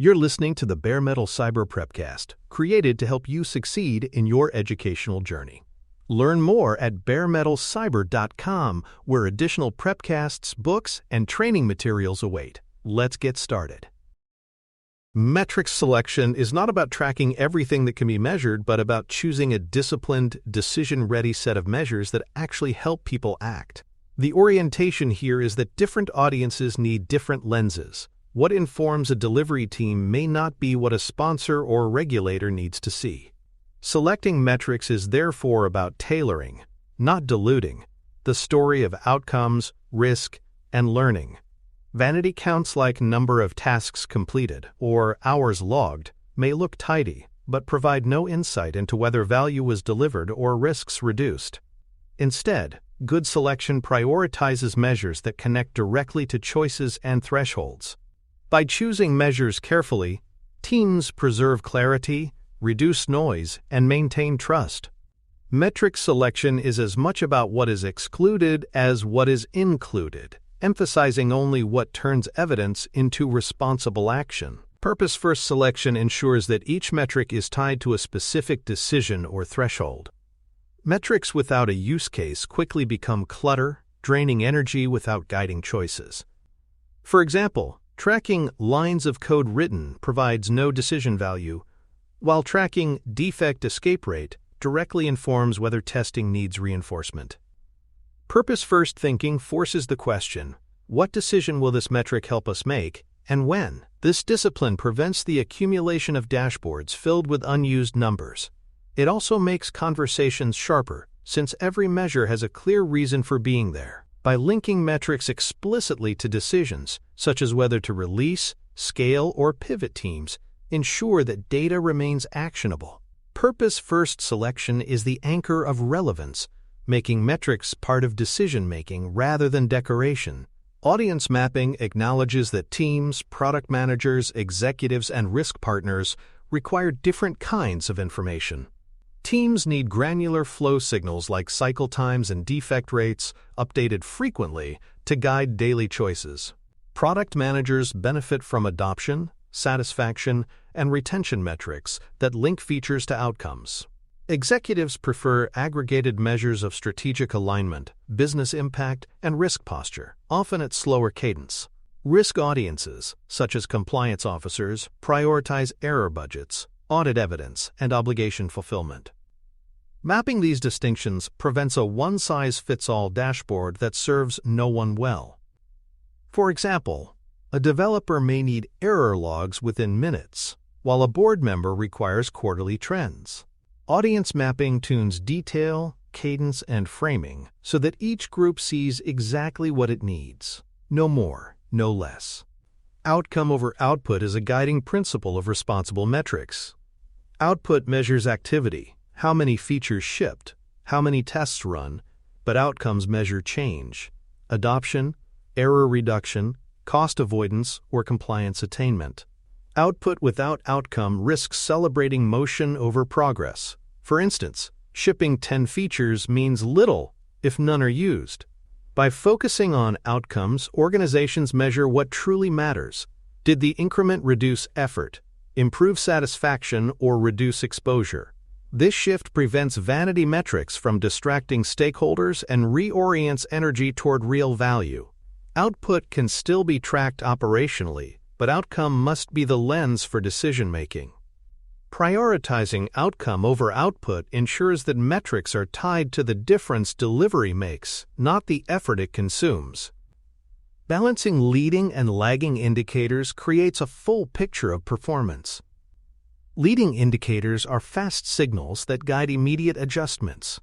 You're listening to the Bare Metal Cyber Prepcast, created to help you succeed in your educational journey. Learn more at baremetalcyber.com, where additional prepcasts, books, and training materials await. Let's get started. Metrics selection is not about tracking everything that can be measured, but about choosing a disciplined, decision-ready set of measures that actually help people act. The orientation here is that different audiences need different lenses. What informs a delivery team may not be what a sponsor or regulator needs to see. Selecting metrics is therefore about tailoring, not diluting, the story of outcomes, risk, and learning. Vanity counts like number of tasks completed or hours logged may look tidy, but provide no insight into whether value was delivered or risks reduced. Instead, good selection prioritizes measures that connect directly to choices and thresholds. By choosing measures carefully, teams preserve clarity, reduce noise, and maintain trust. Metric selection is as much about what is excluded as what is included, emphasizing only what turns evidence into responsible action. Purpose-first selection ensures that each metric is tied to a specific decision or threshold. Metrics without a use case quickly become clutter, draining energy without guiding choices. For example, tracking lines of code written provides no decision value, while tracking defect escape rate directly informs whether testing needs reinforcement. Purpose-first thinking forces the question, what decision will this metric help us make, and when? This discipline prevents the accumulation of dashboards filled with unused numbers. It also makes conversations sharper, since every measure has a clear reason for being there. By linking metrics explicitly to decisions, such as whether to release, scale, or pivot teams, ensure that data remains actionable. Purpose-first selection is the anchor of relevance, making metrics part of decision-making rather than decoration. Audience mapping acknowledges that teams, product managers, executives, and risk partners require different kinds of information. Teams need granular flow signals like cycle times and defect rates, updated frequently, to guide daily choices. Product managers benefit from adoption, satisfaction, and retention metrics that link features to outcomes. Executives prefer aggregated measures of strategic alignment, business impact, and risk posture, often at slower cadence. Risk audiences, such as compliance officers, prioritize error budgets, audit evidence, and obligation fulfillment. Mapping these distinctions prevents a one-size-fits-all dashboard that serves no one well. For example, a developer may need error logs within minutes, while a board member requires quarterly trends. Audience mapping tunes detail, cadence, and framing so that each group sees exactly what it needs. No more, no less. Outcome over output is a guiding principle of responsible metrics. Output measures activity, how many features shipped, how many tests run, but outcomes measure change, adoption, error reduction, cost avoidance, or compliance attainment. Output without outcome risks celebrating motion over progress. For instance, shipping 10 features means little if none are used. By focusing on outcomes, organizations measure what truly matters. Did the increment reduce effort, improve satisfaction, or reduce exposure? This shift prevents vanity metrics from distracting stakeholders and reorients energy toward real value. Output can still be tracked operationally, but outcome must be the lens for decision-making. Prioritizing outcome over output ensures that metrics are tied to the difference delivery makes, not the effort it consumes. Balancing leading and lagging indicators creates a full picture of performance. Leading indicators are fast signals that guide immediate adjustments,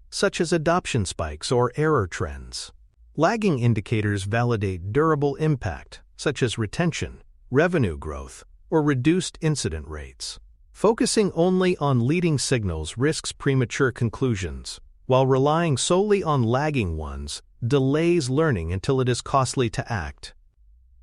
such as adoption spikes or error trends. Lagging indicators validate durable impact, such as retention, revenue growth, or reduced incident rates. Focusing only on leading signals risks premature conclusions, while relying solely on lagging ones delays learning until it is costly to act.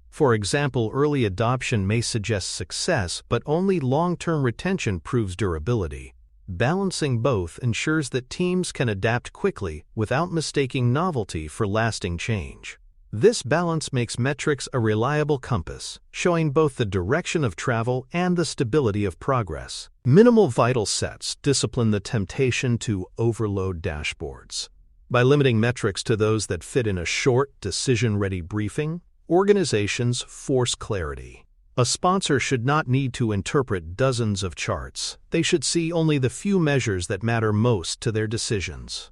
For example, early adoption may suggest success, but only long-term retention proves durability. Balancing both ensures that teams can adapt quickly without mistaking novelty for lasting change. This balance makes metrics a reliable compass, showing both the direction of travel and the stability of progress. Minimal vital sets discipline the temptation to overload dashboards. By limiting metrics to those that fit in a short, decision-ready briefing, organizations force clarity. A sponsor should not need to interpret dozens of charts. They should see only the few measures that matter most to their decisions.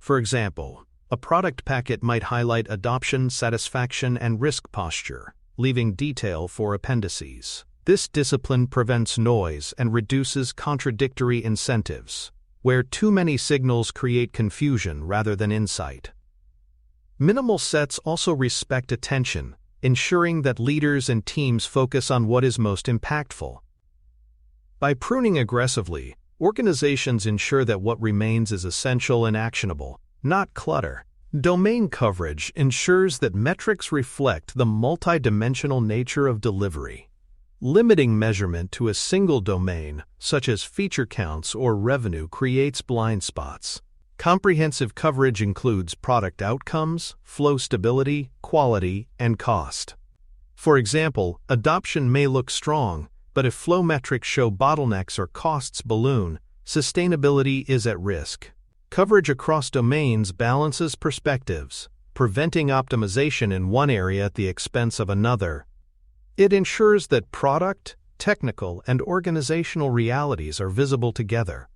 For example, a product packet might highlight adoption, satisfaction, and risk posture, leaving detail for appendices. This discipline prevents noise and reduces contradictory incentives, where too many signals create confusion rather than insight. Minimal sets also respect attention, ensuring that leaders and teams focus on what is most impactful. By pruning aggressively, organizations ensure that what remains is essential and actionable, not clutter. Domain coverage ensures that metrics reflect the multidimensional nature of delivery. Limiting measurement to a single domain, such as feature counts or revenue, creates blind spots. Comprehensive coverage includes product outcomes, flow stability, quality, and cost. For example, adoption may look strong, but if flow metrics show bottlenecks or costs balloon, sustainability is at risk. Coverage across domains balances perspectives, preventing optimization in one area at the expense of another. It ensures that product, technical, and organizational realities are visible together.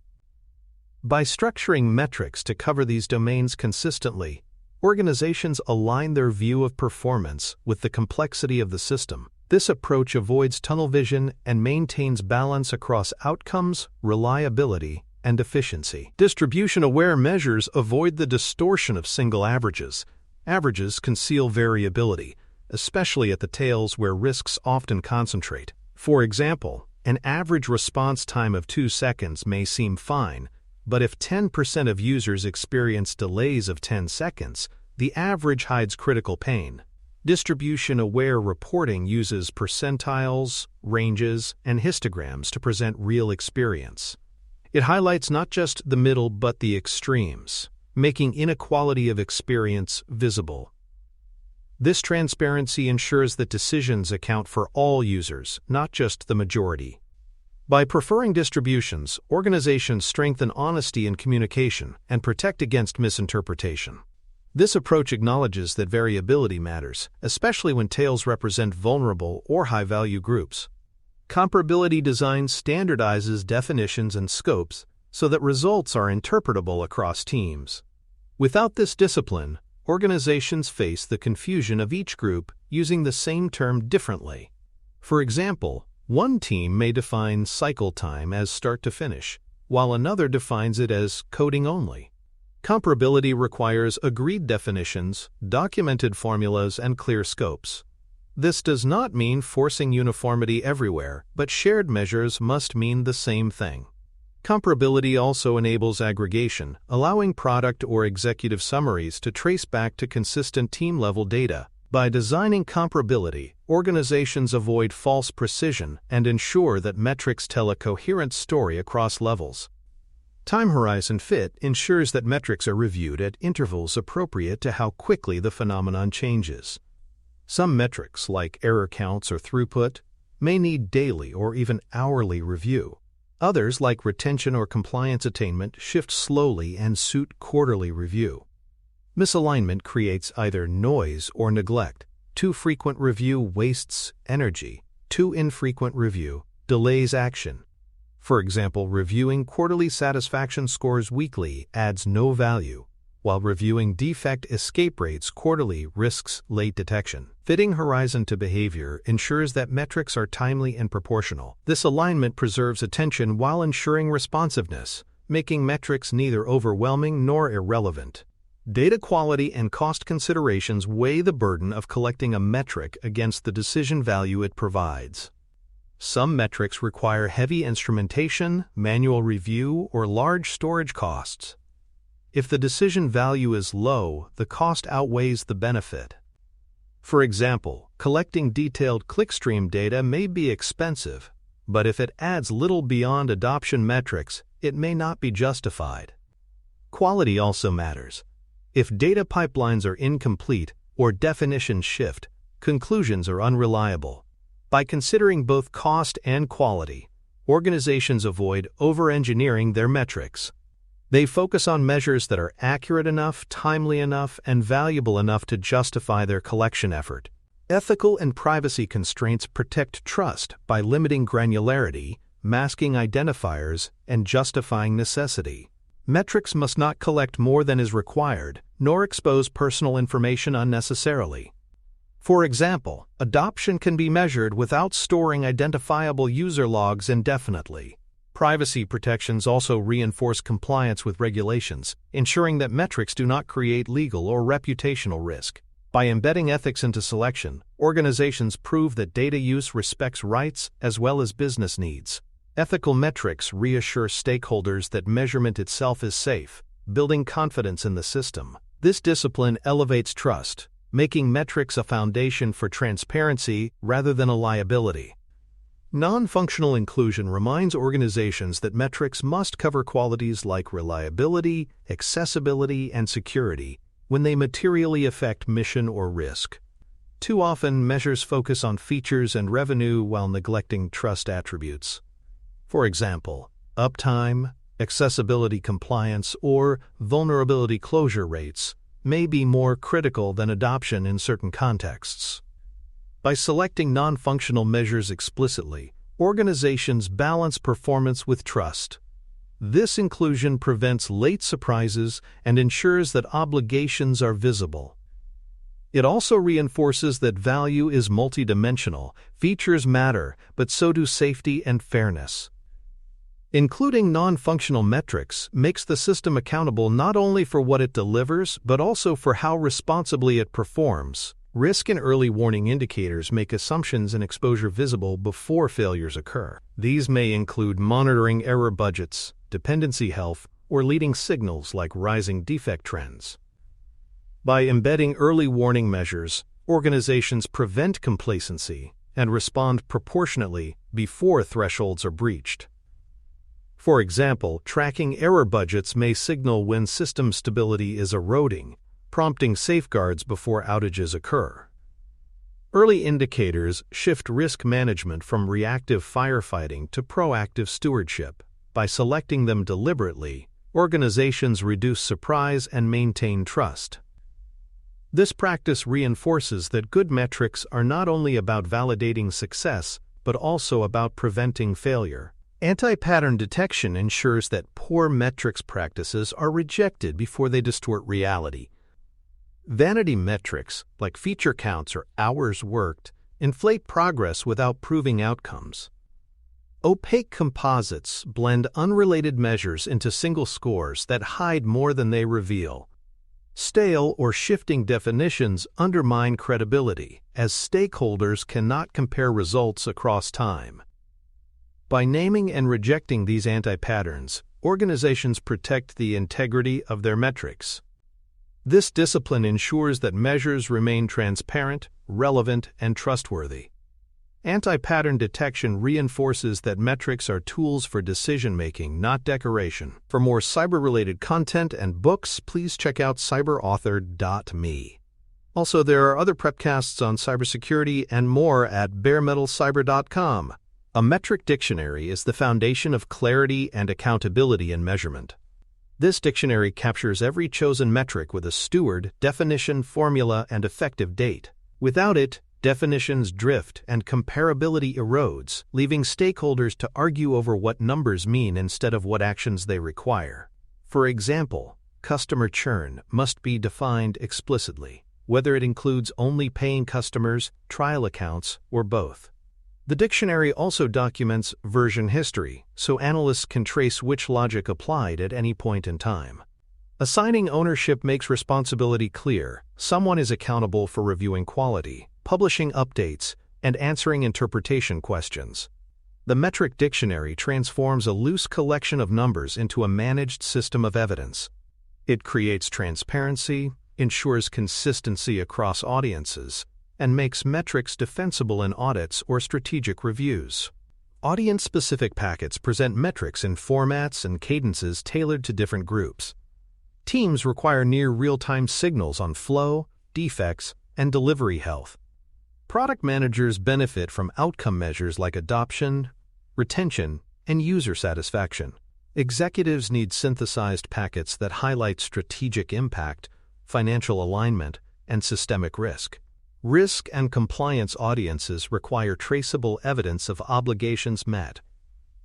By structuring metrics to cover these domains consistently, organizations align their view of performance with the complexity of the system. This approach avoids tunnel vision and maintains balance across outcomes, reliability, and efficiency. Distribution-aware measures avoid the distortion of single averages. Averages conceal variability, especially at the tails where risks often concentrate. For example, an average response time of 2 seconds may seem fine, but if 10% of users experience delays of 10 seconds, the average hides critical pain. Distribution-aware reporting uses percentiles, ranges, and histograms to present real experience. It highlights not just the middle but the extremes, making inequality of experience visible. This transparency ensures that decisions account for all users, not just the majority. By preferring distributions, organizations strengthen honesty in communication and protect against misinterpretation. This approach acknowledges that variability matters, especially when tails represent vulnerable or high-value groups. Comparability design standardizes definitions and scopes so that results are interpretable across teams. Without this discipline, organizations face the confusion of each group using the same term differently. For example, one team may define cycle time as start to finish, while another defines it as coding only. Comparability requires agreed definitions, documented formulas, and clear scopes. This does not mean forcing uniformity everywhere, but shared measures must mean the same thing. Comparability also enables aggregation, allowing product or executive summaries to trace back to consistent team-level data. By designing comparability, organizations avoid false precision and ensure that metrics tell a coherent story across levels. Time horizon fit ensures that metrics are reviewed at intervals appropriate to how quickly the phenomenon changes. Some metrics, like error counts or throughput, may need daily or even hourly review. Others, like retention or compliance attainment, shift slowly and suit quarterly review. Misalignment creates either noise or neglect. Too frequent review wastes energy. Too infrequent review delays action. For example, reviewing quarterly satisfaction scores weekly adds no value, while reviewing defect escape rates quarterly risks late detection. Fitting horizon to behavior ensures that metrics are timely and proportional. This alignment preserves attention while ensuring responsiveness, making metrics neither overwhelming nor irrelevant. Data quality and cost considerations weigh the burden of collecting a metric against the decision value it provides. Some metrics require heavy instrumentation, manual review, or large storage costs. If the decision value is low, the cost outweighs the benefit. For example, collecting detailed clickstream data may be expensive, but if it adds little beyond adoption metrics, it may not be justified. Quality also matters. If data pipelines are incomplete or definitions shift, conclusions are unreliable. By considering both cost and quality, organizations avoid over-engineering their metrics. They focus on measures that are accurate enough, timely enough, and valuable enough to justify their collection effort. Ethical and privacy constraints protect trust by limiting granularity, masking identifiers, and justifying necessity. Metrics must not collect more than is required, nor expose personal information unnecessarily. For example, adoption can be measured without storing identifiable user logs indefinitely. Privacy protections also reinforce compliance with regulations, ensuring that metrics do not create legal or reputational risk. By embedding ethics into selection, organizations prove that data use respects rights as well as business needs. Ethical metrics reassure stakeholders that measurement itself is safe, building confidence in the system. This discipline elevates trust, making metrics a foundation for transparency rather than a liability. Non-functional inclusion reminds organizations that metrics must cover qualities like reliability, accessibility, and security when they materially affect mission or risk. Too often, measures focus on features and revenue while neglecting trust attributes. For example, uptime, accessibility compliance, or vulnerability closure rates may be more critical than adoption in certain contexts. By selecting non-functional measures explicitly, organizations balance performance with trust. This inclusion prevents late surprises and ensures that obligations are visible. It also reinforces that value is multidimensional, features matter, but so do safety and fairness. Including non-functional metrics makes the system accountable not only for what it delivers, but also for how responsibly it performs. Risk and early warning indicators make assumptions and exposure visible before failures occur. These may include monitoring error budgets, dependency health, or leading signals like rising defect trends. By embedding early warning measures, organizations prevent complacency and respond proportionately before thresholds are breached. For example, tracking error budgets may signal when system stability is eroding, prompting safeguards before outages occur. Early indicators shift risk management from reactive firefighting to proactive stewardship. By selecting them deliberately, organizations reduce surprise and maintain trust. This practice reinforces that good metrics are not only about validating success, but also about preventing failure. Anti-pattern detection ensures that poor metrics practices are rejected before they distort reality. Vanity metrics, like feature counts or hours worked, inflate progress without proving outcomes. Opaque composites blend unrelated measures into single scores that hide more than they reveal. Stale or shifting definitions undermine credibility, as stakeholders cannot compare results across time. By naming and rejecting these anti-patterns, organizations protect the integrity of their metrics. This discipline ensures that measures remain transparent, relevant, and trustworthy. Anti-pattern detection reinforces that metrics are tools for decision-making, not decoration. For more cyber-related content and books, please check out cyberauthor.me. Also, there are other prepcasts on cybersecurity and more at baremetalcyber.com. A metric dictionary is the foundation of clarity and accountability in measurement. This dictionary captures every chosen metric with a steward, definition, formula, and effective date. Without it, definitions drift and comparability erodes, leaving stakeholders to argue over what numbers mean instead of what actions they require. For example, customer churn must be defined explicitly, whether it includes only paying customers, trial accounts, or both. The dictionary also documents version history, so analysts can trace which logic applied at any point in time. Assigning ownership makes responsibility clear. Someone is accountable for reviewing quality, publishing updates, and answering interpretation questions. The metric dictionary transforms a loose collection of numbers into a managed system of evidence. It creates transparency, ensures consistency across audiences, and makes metrics defensible in audits or strategic reviews. Audience-specific packets present metrics in formats and cadences tailored to different groups. Teams require near real-time signals on flow, defects, and delivery health. Product managers benefit from outcome measures like adoption, retention, and user satisfaction. Executives need synthesized packets that highlight strategic impact, financial alignment, and systemic risk. Risk and compliance audiences require traceable evidence of obligations met.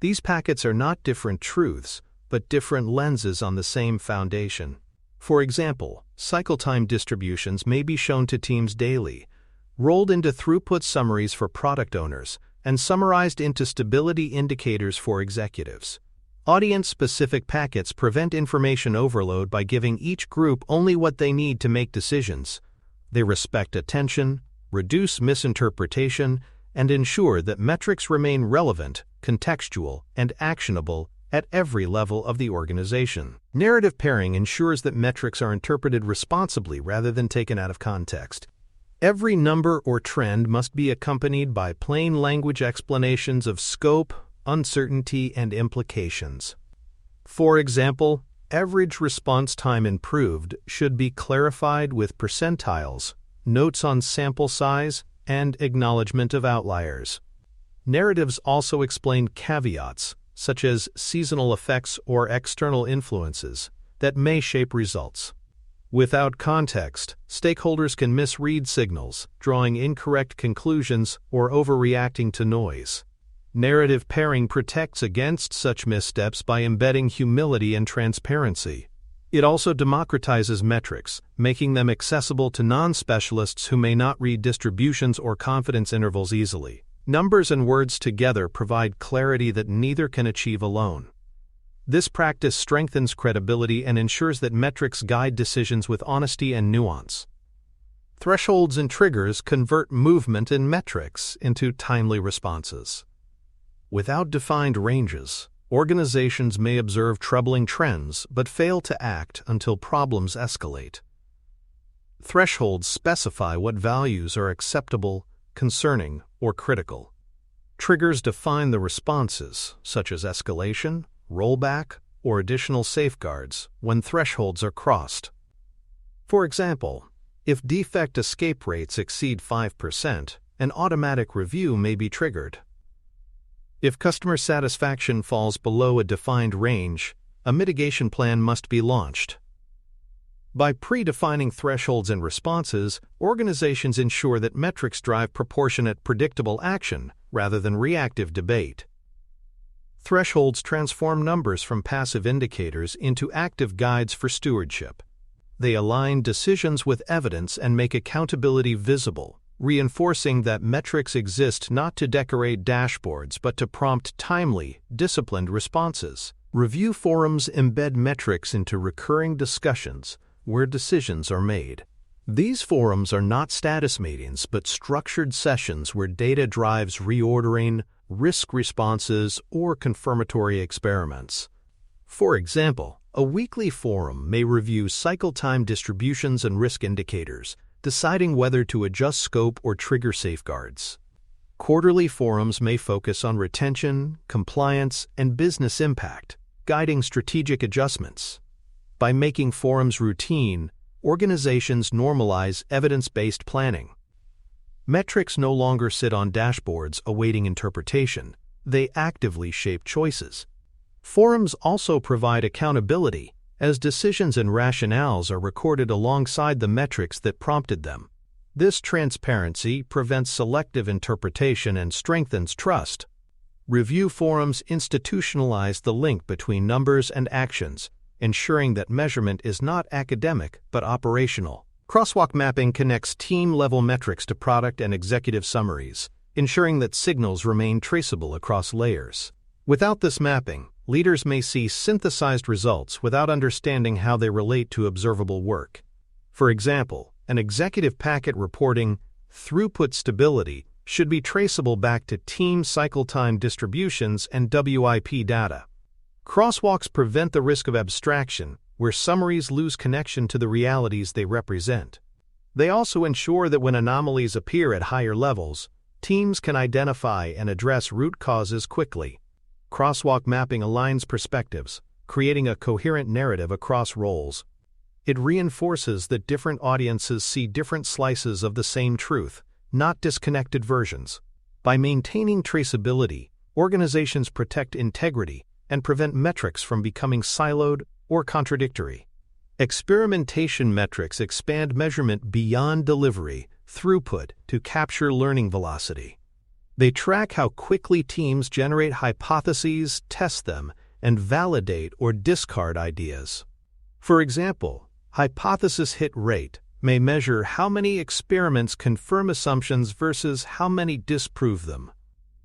These packets are not different truths, but different lenses on the same foundation. For example, cycle time distributions may be shown to teams daily, rolled into throughput summaries for product owners, and summarized into stability indicators for executives. Audience-specific packets prevent information overload by giving each group only what they need to make decisions. They respect attention, reduce misinterpretation, and ensure that metrics remain relevant, contextual, and actionable at every level of the organization. Narrative pairing ensures that metrics are interpreted responsibly rather than taken out of context. Every number or trend must be accompanied by plain language explanations of scope, uncertainty, and implications. For example, average response time improved should be clarified with percentiles, notes on sample size, and acknowledgement of outliers. Narratives also explain caveats, such as seasonal effects or external influences, that may shape results. Without context, stakeholders can misread signals, drawing incorrect conclusions or overreacting to noise. Narrative pairing protects against such missteps by embedding humility and transparency. It also democratizes metrics, making them accessible to non-specialists who may not read distributions or confidence intervals easily. Numbers and words together provide clarity that neither can achieve alone. This practice strengthens credibility and ensures that metrics guide decisions with honesty and nuance. Thresholds and triggers convert movement in metrics into timely responses. Without defined ranges, organizations may observe troubling trends but fail to act until problems escalate. Thresholds specify what values are acceptable, concerning, or critical. Triggers define the responses, such as escalation, rollback, or additional safeguards, when thresholds are crossed. For example, if defect escape rates exceed 5%, an automatic review may be triggered. If customer satisfaction falls below a defined range, a mitigation plan must be launched. By predefining thresholds and responses, organizations ensure that metrics drive proportionate, predictable action rather than reactive debate. Thresholds transform numbers from passive indicators into active guides for stewardship. They align decisions with evidence and make accountability visible, reinforcing that metrics exist not to decorate dashboards but to prompt timely, disciplined responses. Review forums embed metrics into recurring discussions where decisions are made. These forums are not status meetings but structured sessions where data drives reordering, risk responses, or confirmatory experiments. For example, a weekly forum may review cycle time distributions and risk indicators, deciding whether to adjust scope or trigger safeguards. Quarterly forums may focus on retention, compliance, and business impact, guiding strategic adjustments. By making forums routine, organizations normalize evidence-based planning. Metrics no longer sit on dashboards awaiting interpretation. They actively shape choices. Forums also provide accountability, as decisions and rationales are recorded alongside the metrics that prompted them. This transparency prevents selective interpretation and strengthens trust. Review forums institutionalize the link between numbers and actions, ensuring that measurement is not academic but operational. Crosswalk mapping connects team-level metrics to product and executive summaries, ensuring that signals remain traceable across layers. Without this mapping, leaders may see synthesized results without understanding how they relate to observable work. For example, an executive packet reporting throughput stability should be traceable back to team cycle time distributions and WIP data. Crosswalks prevent the risk of abstraction, where summaries lose connection to the realities they represent. They also ensure that when anomalies appear at higher levels, teams can identify and address root causes quickly. Crosswalk mapping aligns perspectives, creating a coherent narrative across roles. It reinforces that different audiences see different slices of the same truth, not disconnected versions. By maintaining traceability, organizations protect integrity and prevent metrics from becoming siloed or contradictory. Experimentation metrics expand measurement beyond delivery, throughput, to capture learning velocity. They track how quickly teams generate hypotheses, test them, and validate or discard ideas. For example, hypothesis hit rate may measure how many experiments confirm assumptions versus how many disprove them.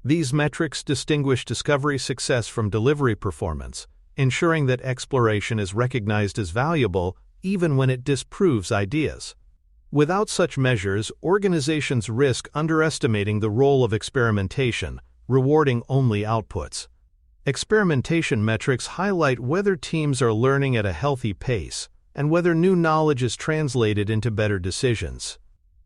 These metrics distinguish discovery success from delivery performance, ensuring that exploration is recognized as valuable even when it disproves ideas. Without such measures, organizations risk underestimating the role of experimentation, rewarding only outputs. Experimentation metrics highlight whether teams are learning at a healthy pace and whether new knowledge is translated into better decisions.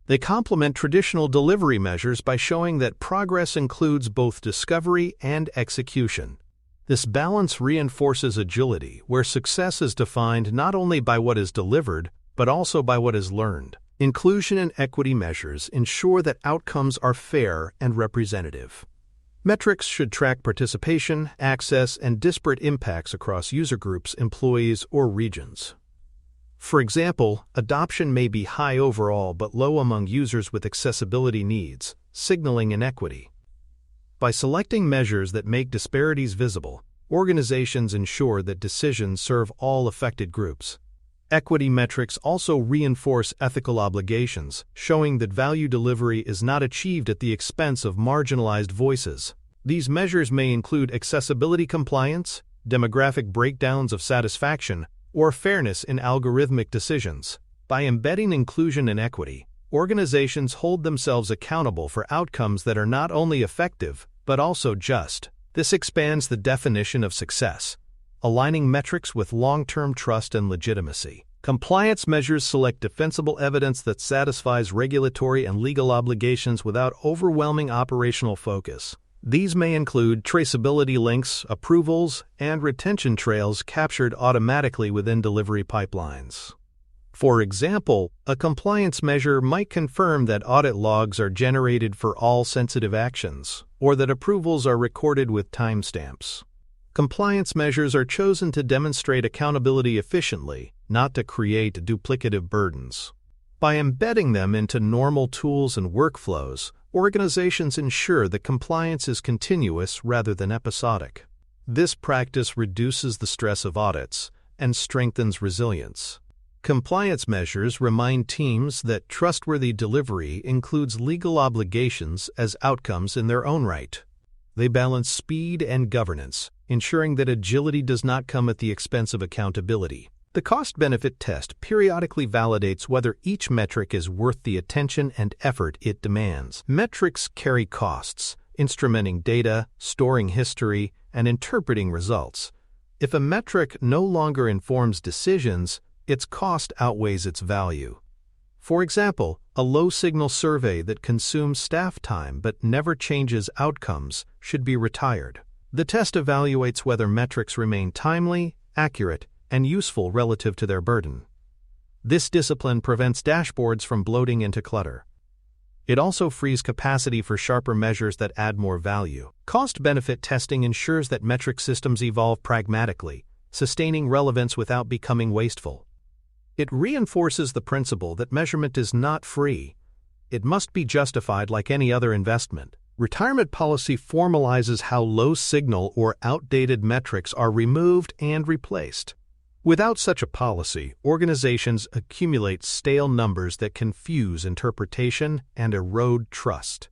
They complement traditional delivery measures by showing that progress includes both discovery and execution. This balance reinforces agility, where success is defined not only by what is delivered, but also by what is learned. Inclusion and equity measures ensure that outcomes are fair and representative. Metrics should track participation, access, and disparate impacts across user groups, employees, or regions. For example, adoption may be high overall but low among users with accessibility needs, signaling inequity. By selecting measures that make disparities visible, organizations ensure that decisions serve all affected groups. Equity metrics also reinforce ethical obligations, showing that value delivery is not achieved at the expense of marginalized voices. These measures may include accessibility compliance, demographic breakdowns of satisfaction, or fairness in algorithmic decisions. By embedding inclusion and equity, organizations hold themselves accountable for outcomes that are not only effective, but also just. This expands the definition of success, aligning metrics with long-term trust and legitimacy. Compliance measures select defensible evidence that satisfies regulatory and legal obligations without overwhelming operational focus. These may include traceability links, approvals, and retention trails captured automatically within delivery pipelines. For example, a compliance measure might confirm that audit logs are generated for all sensitive actions, or that approvals are recorded with timestamps. Compliance measures are chosen to demonstrate accountability efficiently, not to create duplicative burdens. By embedding them into normal tools and workflows, organizations ensure that compliance is continuous rather than episodic. This practice reduces the stress of audits and strengthens resilience. Compliance measures remind teams that trustworthy delivery includes legal obligations as outcomes in their own right. They balance speed and governance, ensuring that agility does not come at the expense of accountability. The cost-benefit test periodically validates whether each metric is worth the attention and effort it demands. Metrics carry costs, instrumenting data, storing history, and interpreting results. If a metric no longer informs decisions, its cost outweighs its value. For example, a low-signal survey that consumes staff time but never changes outcomes should be retired. The test evaluates whether metrics remain timely, accurate, and useful relative to their burden. This discipline prevents dashboards from bloating into clutter. It also frees capacity for sharper measures that add more value. Cost-benefit testing ensures that metric systems evolve pragmatically, sustaining relevance without becoming wasteful. It reinforces the principle that measurement is not free. It must be justified like any other investment. Retirement policy formalizes how low-signal or outdated metrics are removed and replaced. Without such a policy, organizations accumulate stale numbers that confuse interpretation and erode trust.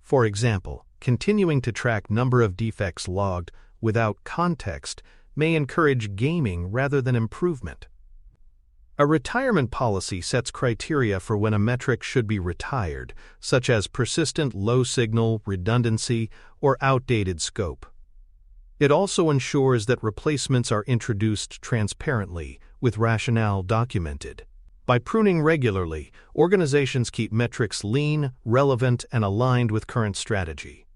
For example, continuing to track number of defects logged without context may encourage gaming rather than improvement. A retirement policy sets criteria for when a metric should be retired, such as persistent low signal, redundancy, or outdated scope. It also ensures that replacements are introduced transparently, with rationale documented. By pruning regularly, organizations keep metrics lean, relevant, and aligned with current strategy.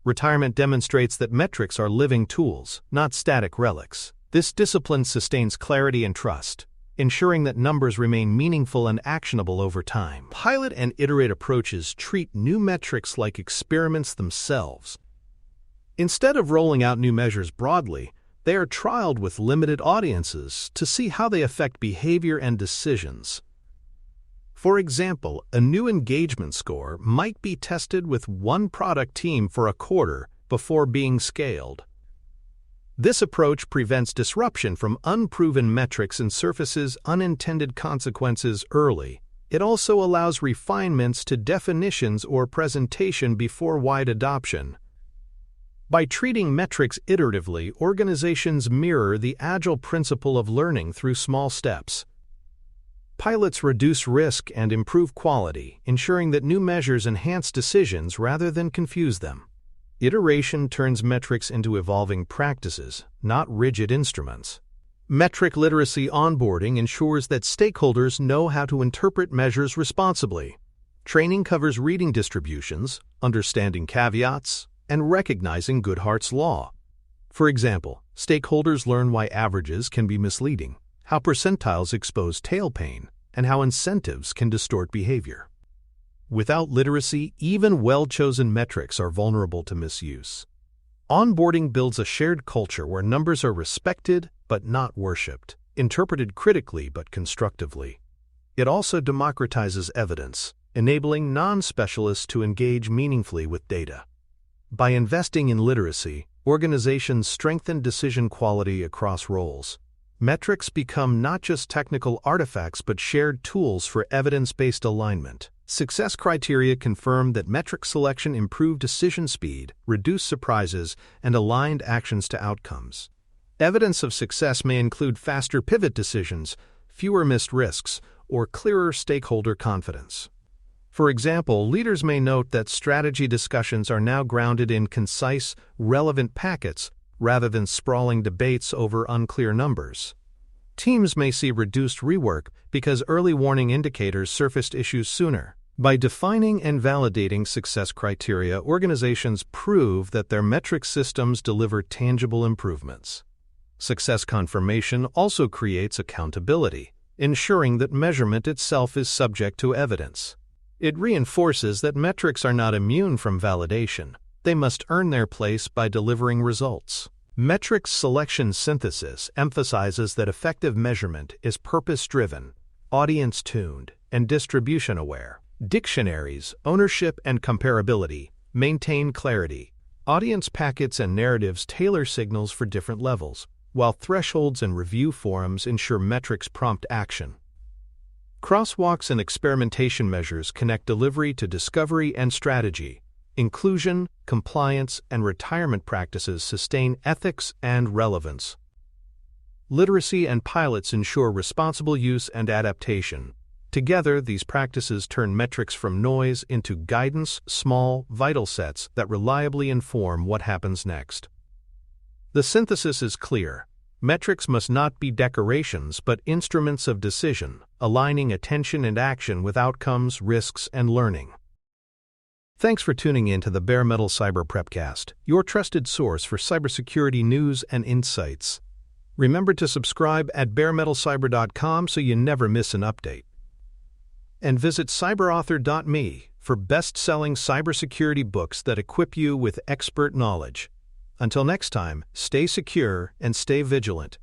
Retirement demonstrates that metrics are living tools, not static relics. This discipline sustains clarity and trust, ensuring that numbers remain meaningful and actionable over time. Pilot and iterate approaches treat new metrics like experiments themselves. Instead of rolling out new measures broadly, they are trialed with limited audiences to see how they affect behavior and decisions. For example, a new engagement score might be tested with one product team for a quarter before being scaled. This approach prevents disruption from unproven metrics and surfaces unintended consequences early. It also allows refinements to definitions or presentation before wide adoption. By treating metrics iteratively, organizations mirror the agile principle of learning through small steps. Pilots reduce risk and improve quality, ensuring that new measures enhance decisions rather than confuse them. Iteration turns metrics into evolving practices, not rigid instruments. Metric literacy onboarding ensures that stakeholders know how to interpret measures responsibly. Training covers reading distributions, understanding caveats, and recognizing Goodhart's law. For example, stakeholders learn why averages can be misleading, how percentiles expose tail pain, and how incentives can distort behavior. Without literacy, even well-chosen metrics are vulnerable to misuse. Onboarding builds a shared culture where numbers are respected but not worshipped, interpreted critically but constructively. It also democratizes evidence, enabling non-specialists to engage meaningfully with data. By investing in literacy, organizations strengthen decision quality across roles. Metrics become not just technical artifacts but shared tools for evidence-based alignment. Success criteria confirm that metric selection improved decision speed, reduced surprises, and aligned actions to outcomes. Evidence of success may include faster pivot decisions, fewer missed risks, or clearer stakeholder confidence. For example, leaders may note that strategy discussions are now grounded in concise, relevant packets rather than sprawling debates over unclear numbers. Teams may see reduced rework because early warning indicators surfaced issues sooner. By defining and validating success criteria, organizations prove that their metric systems deliver tangible improvements. Success confirmation also creates accountability, ensuring that measurement itself is subject to evidence. It reinforces that metrics are not immune from validation. They must earn their place by delivering results. Metrics selection synthesis emphasizes that effective measurement is purpose-driven, audience-tuned, and distribution-aware. Dictionaries, ownership, and comparability maintain clarity. Audience packets and narratives tailor signals for different levels, while thresholds and review forums ensure metrics prompt action. Crosswalks and experimentation measures connect delivery to discovery and strategy. Inclusion, compliance, and retirement practices sustain ethics and relevance. Literacy and pilots ensure responsible use and adaptation. Together, these practices turn metrics from noise into guidance, small, vital sets that reliably inform what happens next. The synthesis is clear. Metrics must not be decorations but instruments of decision, aligning attention and action with outcomes, risks, and learning. Thanks for tuning in to the Bare Metal Cyber Prepcast, your trusted source for cybersecurity news and insights. Remember to subscribe at baremetalcyber.com so you never miss an update. And visit cyberauthor.me for best-selling cybersecurity books that equip you with expert knowledge. Until next time, stay secure and stay vigilant.